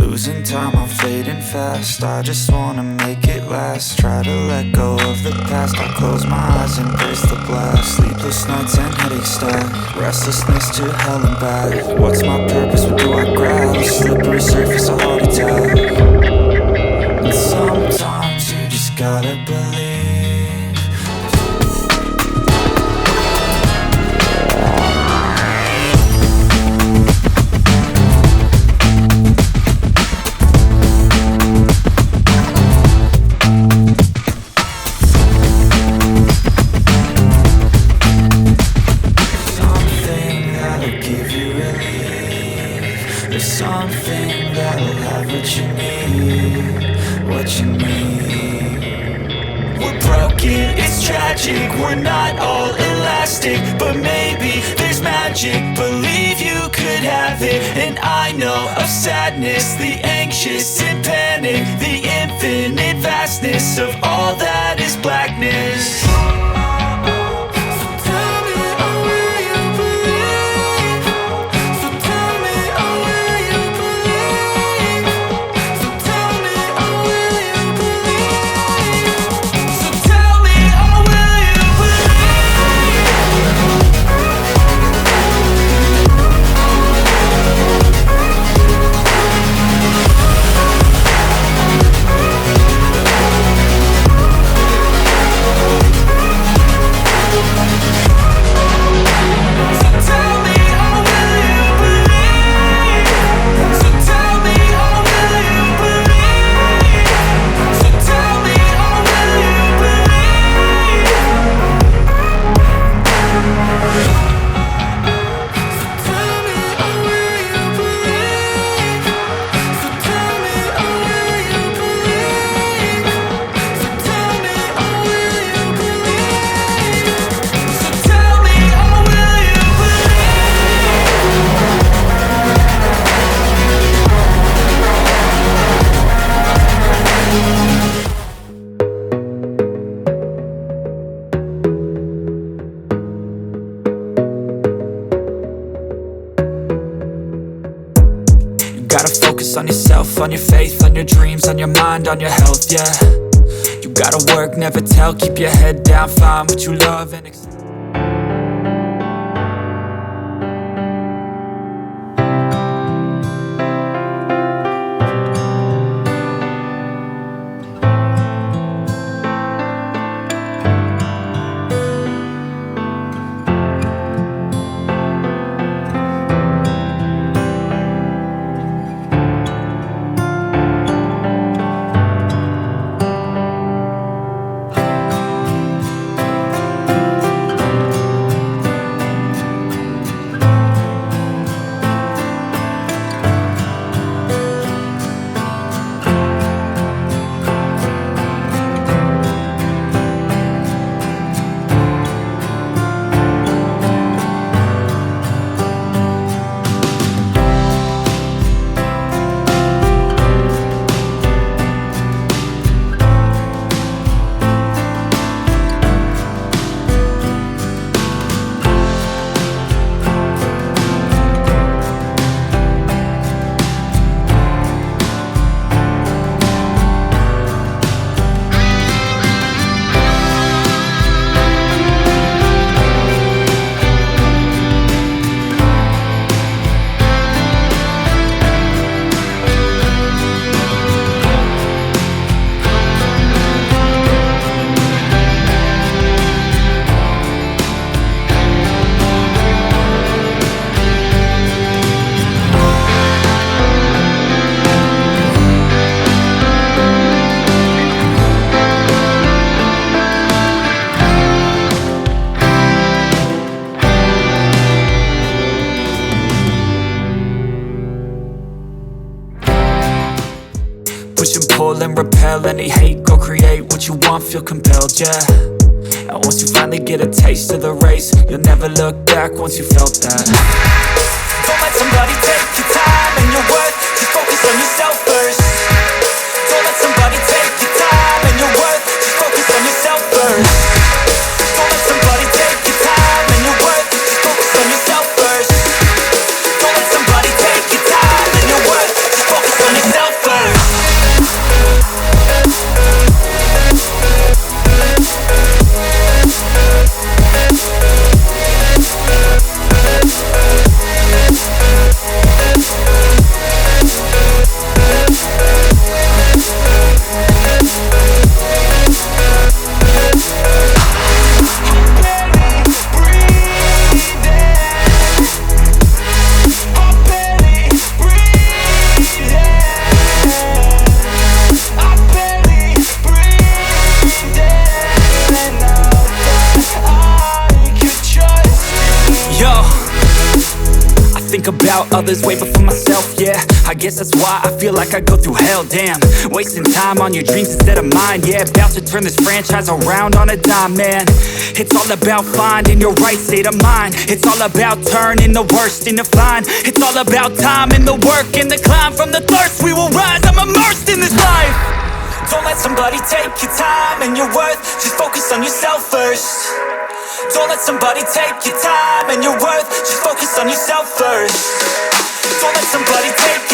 Losing time, I'm fading fast. I just wanna make it last. Try to let go of the past. I close my eyes, embrace the blast. Sleepless nights and headaches stack. Restlessness to hell and back. What's my purpose, what do I grab? A slippery surface, a heart attack. And sometimes you just gotta believe. There's something that'll have what you need, what you need. We're broken, it's tragic, we're not all elastic, but maybe there's magic. Believe you could have it, and I know of sadness, the anxious and panic, the infinite vastness of all that is blackness. Gotta focus on yourself, on your faith, on your dreams, on your mind, on your health, yeah. You gotta work, never tell, keep your head down, find what you love and accept. Push and pull and repel any hate. Go create what you want, feel compelled, yeah. And once you finally get a taste of the race, you'll never look back once you felt that. Don't let somebody take your time and your worth. Just focus on yourself first. Don't let somebody take your time and your worth. Just focus on yourself first. Don't let somebody take your time and your worth. Just focus on yourself first. Don't let somebody take your time and your worth. Just focus on yourself. about others way before myself, yeah. I guess that's why I feel like I go through hell, damn. Wasting time on your dreams instead of mine, yeah. About to turn this franchise around on a dime, man. It's all about finding your right state of mind. It's all about turning the worst into fine. It's all about time and the work and the climb. From the thirst we will rise, I'm immersed in this life. Don't let somebody take your time and your worth. Just focus on yourself first. Don't let somebody take your time and your worth. Just focus on yourself first. Don't let somebody take